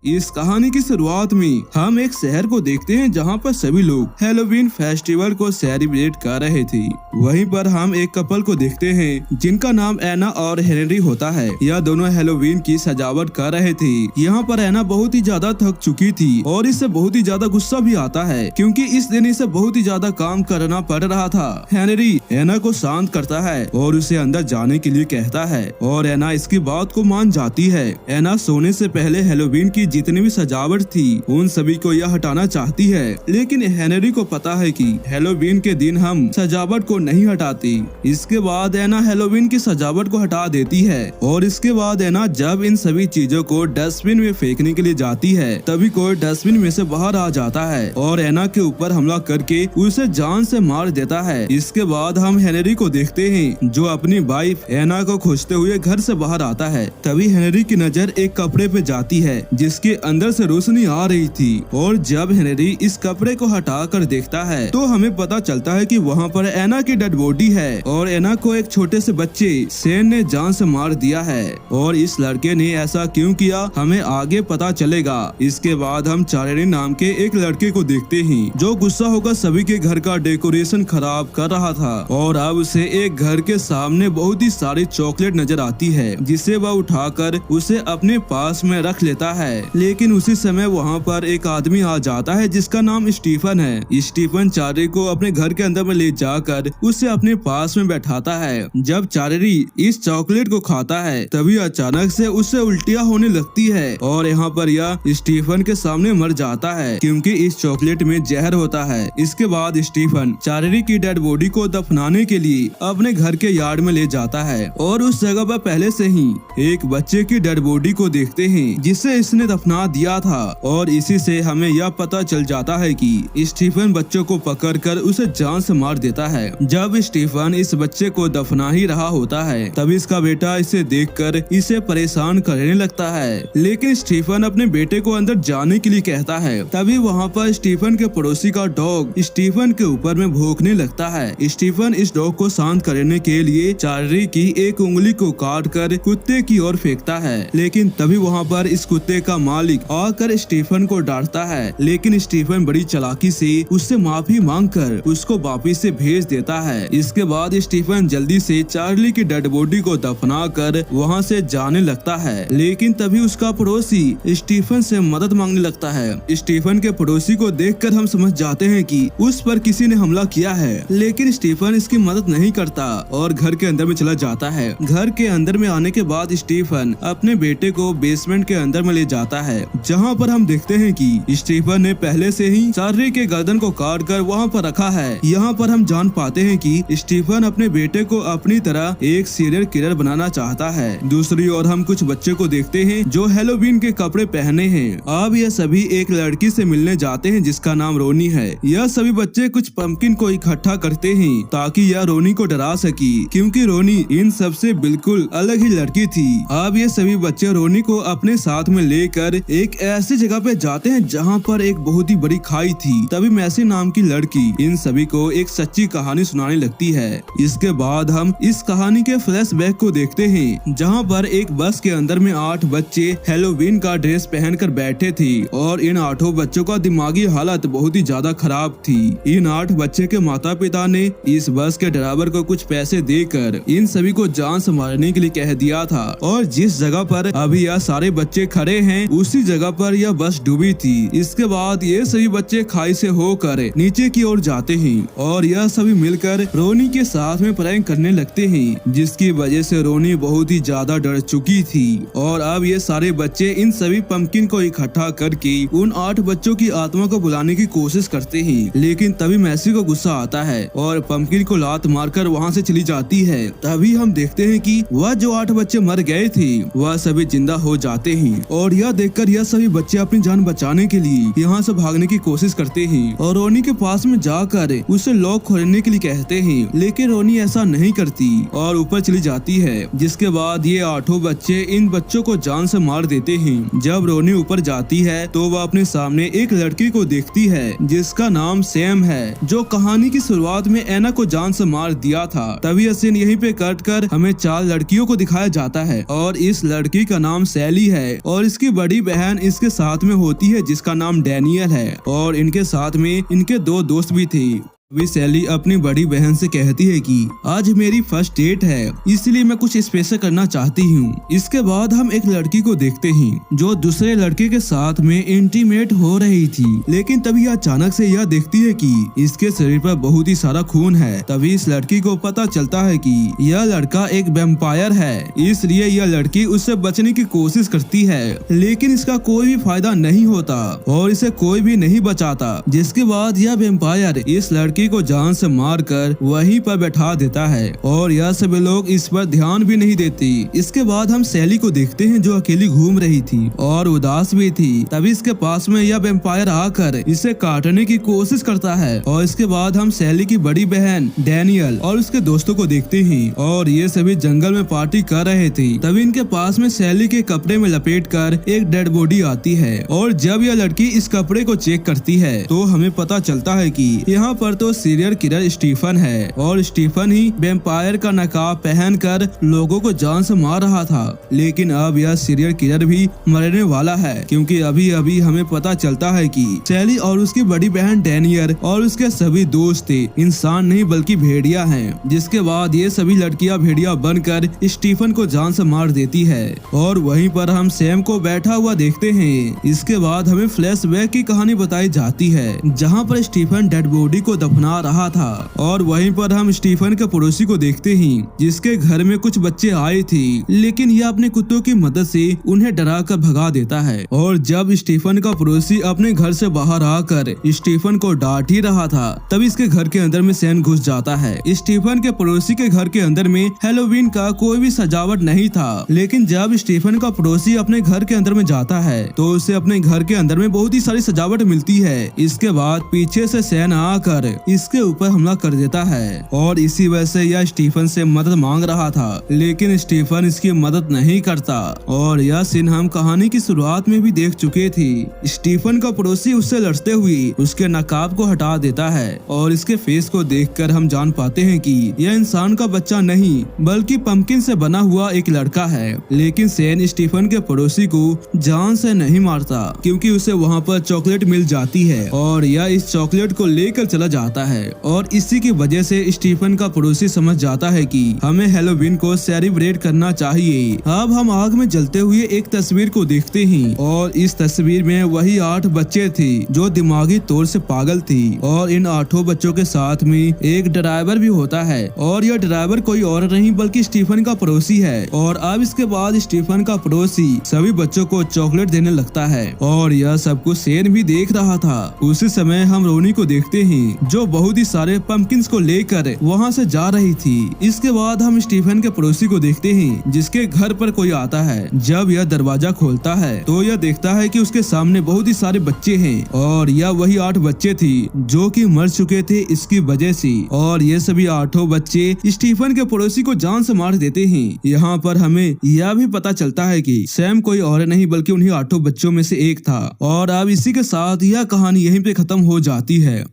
इस कहानी की शुरुआत में हम एक शहर को देखते हैं जहां पर सभी लोग हैलोवीन फेस्टिवल को सेलिब्रेट कर रहे थे। वहीं पर हम एक कपल को देखते हैं जिनका नाम एना और हेनरी होता है। यह दोनों हैलोवीन की सजावट कर रहे थे। यहाँ पर एना बहुत ही ज्यादा थक चुकी थी और इससे बहुत ही ज्यादा गुस्सा भी आता है क्योंकि इस दिन इसे बहुत ही ज्यादा काम करना पड़ रहा था। हेनरी एना को शांत करता है और उसे अंदर जाने के लिए कहता है और एना इसकी बात को मान जाती है। एना सोने से पहले हैलोवीन की जितनी भी सजावट थी उन सभी को यह हटाना चाहती है, लेकिन हेनरी को पता है कि हैलोवीन के दिन हम सजावट को नहीं हटाती। इसके बाद एना हैलोवीन की सजावट को हटा देती है और इसके बाद एना जब इन सभी चीजों को डस्टबिन में फेंकने के लिए जाती है तभी कोई डस्टबिन में से बाहर आ जाता है और एना के ऊपर हमला करके उसे जान से मार देता है। इसके बाद हम हेनरी को देखते हैं जो अपनी वाइफ एना को खोजते हुए घर से बाहर आता है। तभी हेनरी की नजर एक कपड़े पे जाती है जिसके अंदर से रोशनी आ रही थी और जब हेनरी इस कपड़े को हटा कर देखता है तो हमें पता चलता है कि वहाँ पर एना की डेड बॉडी है और एना को एक छोटे से बच्चे सेन ने जान से मार दिया है और इस लड़के ने ऐसा क्यों किया हमें आगे पता चलेगा। इसके बाद हम चार्ली नाम के एक लड़के को देखते हैं जो गुस्सा होकर सभी के घर का डेकोरेशन खराब कर रहा था और अब उसे एक घर के सामने बहुत ही सारी चॉकलेट नजर आती है जिसे वह उठाकर उसे अपने पास में रख लेता है। लेकिन उसी समय वहाँ पर एक आदमी आ जाता है जिसका नाम स्टीफन है। स्टीफन चार्ली को अपने घर के अंदर में ले जाकर उसे अपने पास में बैठाता है। जब चार्ली इस चॉकलेट को खाता है तभी अचानक से उसे उल्टियाँ होने लगती है और यहाँ पर यह स्टीफन के सामने मर जाता है क्योंकि इस चॉकलेट में जहर होता है। इसके बाद स्टीफन चार्ली की डेड बॉडी को दफनाने के लिए अपने घर के यार्ड में ले जाता है और उस जगह पर पहले से ही एक बच्चे की डेड बॉडी को देखते हैं जिसे इसने दफना दिया था और इसी से हमें यह पता चल जाता है कि स्टीफन बच्चों को पकड़कर उसे जान से मार देता है। जब स्टीफन इस बच्चे को दफना ही रहा होता है तभी इसका बेटा इसे देखकर इसे परेशान करने लगता है, लेकिन स्टीफन अपने बेटे को अंदर जाने के लिए कहता है। तभी वहाँ पर स्टीफन के पड़ोसी का डॉग स्टीफन के ऊपर में भौंकने लगता है। स्टीफन इस डॉग को शांत करने के लिए चार्ली की एक उंगली को काट कर कुत्ते की ओर फेंकता है, लेकिन तभी वहाँ पर इस कुत्ते का मालिक आकर स्टीफन को डांटता है, लेकिन स्टीफन बड़ी चालाकी से उससे माफी मांगकर उसको वापिस से भेज देता है। इसके बाद स्टीफन जल्दी से चार्ली की डेड बॉडी को दफना कर वहाँ से जाने लगता है, लेकिन तभी उसका पड़ोसी स्टीफन से मदद मांगने लगता है। स्टीफन के पड़ोसी को देखकर हम समझ जाते हैं कि उस पर किसी ने हमला किया है, लेकिन स्टीफन इसकी मदद नहीं करता और घर के अंदर में चला जाता है। घर के अंदर में आने के बाद स्टीफन अपने बेटे को बेसमेंट के अंदर में ले जाता है जहाँ पर हम देखते हैं कि स्टीफन ने पहले से ही चार्ली के गर्दन को काट कर वहाँ पर रखा है। यहाँ पर हम जान पाते हैं कि स्टीफन अपने बेटे को अपनी तरह एक सीरियल किलर बनाना चाहता है। दूसरी ओर हम कुछ बच्चे को देखते हैं जो हैलोवीन के कपड़े पहने हैं। अब यह सभी एक लड़की से मिलने जाते हैं जिसका नाम रोनी है। यह सभी बच्चे कुछ पंपकिन को इकट्ठा करते हैं ताकि यह रोनी को डरा सके क्योंकि रोनी इन सब से बिल्कुल अलग ही लड़की थी। अब ये सभी बच्चे रोनी को अपने साथ में लेकर एक ऐसी जगह पे जाते हैं जहाँ पर एक बहुत ही बड़ी खाई थी। तभी मैसी नाम की लड़की इन सभी को एक सच्ची कहानी सुनाने लगती है। इसके बाद हम इस कहानी के फ्लैशबैक को देखते हैं जहाँ पर एक बस के अंदर में 8 बच्चे हैलोवीन का ड्रेस पहनकर बैठे थे और इन 8 बच्चों का दिमागी हालत बहुत ही ज्यादा खराब थी। इन 8 बच्चे के माता पिता ने इस बस के ड्राइवर को कुछ पैसे देकर इन सभी को जान से मारने के लिए कह दिया था और जिस जगह पर अभी यह सारे बच्चे खड़े हैं उसी जगह पर यह बस डूबी थी। इसके बाद ये सभी बच्चे खाई से होकर नीचे की ओर जाते हैं और यह सभी मिलकर रोनी के साथ में प्रैंक करने लगते हैं जिसकी वजह से रोनी बहुत ही ज्यादा डर चुकी थी और अब ये सारे बच्चे इन सभी पंपकिन को इकट्ठा करके उन 8 बच्चों की आत्मा को बुलाने की कोशिश करते हैं, लेकिन तभी मैसी को गुस्सा आता है और पंपकिन को लात मारकर वहाँ से चली जाती है। तभी हम देखते हैं कि वह जो 8 बच्चे मर गए थे वह सभी जिंदा हो जाते हैं और यह देखकर यह सभी बच्चे अपनी जान बचाने के लिए यहाँ से भागने की कोशिश करते हैं और रोनी के पास में जाकर उसे लॉक खोलने के लिए कहते हैं, लेकिन रोनी ऐसा नहीं करती और ऊपर चली जाती है। जिसके बाद ये 8 बच्चे इन बच्चों को जान से मार देते हैं। जब रोनी ऊपर जाती है तो वह अपने सामने एक लड़की को देखती है जिसका नाम सैम है जो कहानी की शुरुआत में एना को जान से मार दिया था। तभी यह सीन यहीं पे कट कर हमें 4 लड़कियों को दिखाया जाता है और इस लड़की का नाम सैली है और इसकी बड़ी बहन इसके साथ में होती है जिसका नाम डैनियल है और इनके साथ में इनके 2 दोस्त भी थे। अभी सैली अपनी बड़ी बहन से कहती है कि आज मेरी फर्स्ट डेट है, इसलिए मैं कुछ स्पेशल करना चाहती हूँ। इसके बाद हम एक लड़की को देखते हैं जो दूसरे लड़के के साथ में इंटीमेट हो रही थी, लेकिन तभी अचानक से यह देखती है कि इसके शरीर पर बहुत ही सारा खून है। तभी इस लड़की को पता चलता है कि यह लड़का एक वैम्पायर है, इसलिए यह लड़की उससे बचने की कोशिश करती है, लेकिन इसका कोई भी फायदा नहीं होता और इसे कोई भी नहीं बचाता। जिसके बाद यह वैम्पायर इस लड़की को जान से मारकर वहीं पर बैठा देता है और यह सभी लोग इस पर ध्यान भी नहीं देती। इसके बाद हम सैली को देखते हैं जो अकेली घूम रही थी और उदास भी थी। तभी इसके पास में यह वैम्पायर आकर इसे काटने की कोशिश करता है और इसके बाद हम सैली की बड़ी बहन डैनियल और उसके दोस्तों को देखते हैं और ये सभी जंगल में पार्टी कर रहे थे। तभी इनके पास में सैली के कपड़े में लपेटकर एक डेड बॉडी आती है और जब यह लड़की इस कपड़े को चेक करती है तो हमें पता चलता है कि यहाँ पर तो सीरियल किलर स्टीफन है और स्टीफन ही वैम्पायर का नकाब पहनकर लोगों को जान से मार रहा था। लेकिन अब यह सीरियल किलर भी मरने वाला है, क्योंकि अभी अभी हमें पता चलता है कि सैली और उसकी बड़ी बहन डैनियल और उसके सभी दोस्त इंसान नहीं बल्कि भेड़िया हैं। जिसके बाद ये सभी लड़कियां भेड़िया बनकर स्टीफन को जान से मार देती है और वहीं पर हम सैम को बैठा हुआ देखते हैं। इसके बाद हमें फ्लैशबैक की कहानी बताई जाती है जहाँ पर स्टीफन डेड बॉडी को दफना रहा था और वहीं पर हम स्टीफन के पड़ोसी को देखते हैं जिसके घर में कुछ बच्चे आए थे, लेकिन यह अपने कुत्तों की मदद से उन्हें डरा कर भगा देता है। और जब स्टीफन का पड़ोसी अपने घर से बाहर आकर स्टीफन को डांट ही रहा था तब इसके घर के अंदर में सैन घुस जाता है। स्टीफन के पड़ोसी के घर के अंदर में हैलोवीन का कोई भी सजावट नहीं था, लेकिन जब स्टीफन का पड़ोसी अपने घर के अंदर में जाता है तो उसे अपने घर के अंदर में बहुत ही सारी सजावट मिलती है। इसके बाद पीछे से सैन आकर इसके ऊपर हमला कर देता है और इसी वजह से यह स्टीफन से मदद मांग रहा था, लेकिन स्टीफन इसकी मदद नहीं करता। और यह सीन हम कहानी की शुरुआत में भी देख चुके थे। स्टीफन का पड़ोसी उससे लड़ते हुए उसके नकाब को हटा देता है और इसके फेस को देखकर हम जान पाते हैं कि यह इंसान का बच्चा नहीं बल्कि पंपकिन से बना हुआ एक लड़का है। लेकिन सैन स्टीफन के पड़ोसी को जान से नहीं मारता, क्योंकि उसे वहाँ पर चॉकलेट मिल जाती है और यह इस चॉकलेट को लेकर चला जाता है और इसी की वजह से स्टीफन का पड़ोसी समझ जाता है कि हमें हैलोवीन को सेलिब्रेट करना चाहिए। अब हम आग में जलते हुए एक तस्वीर को देखते हैं और इस तस्वीर में वही 8 बच्चे थे जो दिमागी तौर से पागल थी और इन 8 बच्चों के साथ में एक ड्राइवर भी होता है और यह ड्राइवर कोई और नहीं बल्कि स्टीफन का पड़ोसी है। और अब इसके बाद स्टीफन का पड़ोसी सभी बच्चों को चॉकलेट देने लगता है और यह सब कुछ सैन भी देख रहा था। उसी समय हम रोनी को देखते हैं जो बहुत ही सारे पंपकिंस को लेकर वहाँ से जा रही थी। इसके बाद हम स्टीफन के पड़ोसी को देखते हैं जिसके घर पर कोई आता है। जब यह दरवाजा खोलता है तो यह देखता है कि उसके सामने बहुत ही सारे बच्चे हैं और यह वही 8 बच्चे थे जो कि मर चुके थे इसकी वजह से। और ये सभी 8 बच्चे स्टीफन के पड़ोसी को जान से मार देते हैं। यहाँ पर हमें यह भी पता चलता है कि सैम कोई और नहीं बल्कि उन्हीं 8 बच्चों में से एक था। और अब इसी के साथ यह कहानी यहीं पे खत्म हो जाती है।